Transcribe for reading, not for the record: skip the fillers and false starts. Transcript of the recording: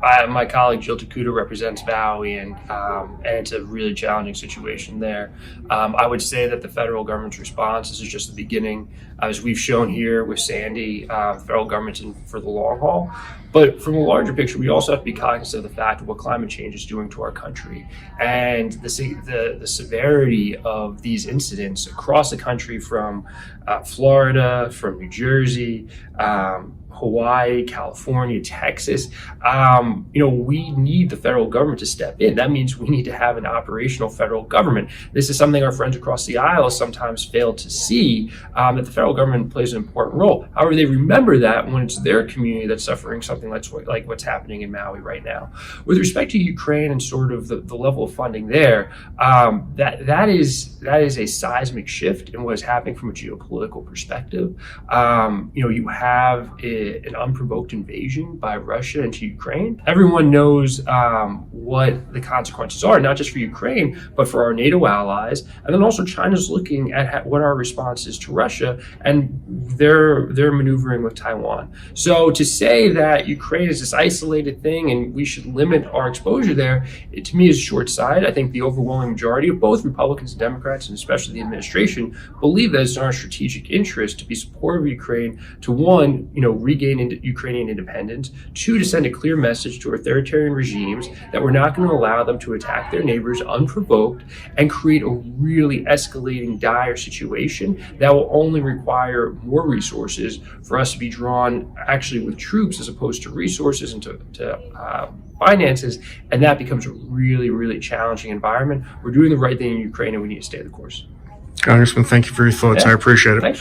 My colleague Jill Takuda represents Maui, and it's a really challenging situation there. I would say that the federal government's response, this is just the beginning. As we've shown here with Sandy, the federal government's in for the long haul. But from a larger picture, we also have to be cognizant of the fact of what climate change is doing to our country, and the severity of these incidents across the country, from Florida, from New Jersey, Hawaii, California, Texas. We need the federal government to step in. That means we need to have an operational federal government. This is something our friends across the aisle sometimes fail to see, that the federal government plays an important role. However, they remember that when it's their community that's suffering something like what's happening in Maui right now. With respect to Ukraine and sort of the level of funding there, that is a seismic shift in what is happening from a geopolitical perspective. You have an unprovoked invasion by Russia into Ukraine. Everyone knows what the consequences are, not just for Ukraine, but for our NATO allies. And then also China's looking at what our response is to Russia, and they're maneuvering with Taiwan. So to say that Ukraine is this isolated thing and we should limit our exposure there, to me is short-sighted. I think the overwhelming majority of both Republicans and Democrats, and especially the administration, believe that it's in our strategic interest to be supportive of Ukraine, to one, regain Ukrainian independence, two, to send a clear message to authoritarian regimes that we're not going to allow them to attack their neighbors unprovoked and create a really escalating, dire situation that will only require more resources for us to be drawn actually with troops as opposed to resources and to finances, and that becomes a really, really challenging environment. We're doing the right thing in Ukraine, and we need to stay the course. Congressman, thank you for your thoughts. I appreciate it. Thanks.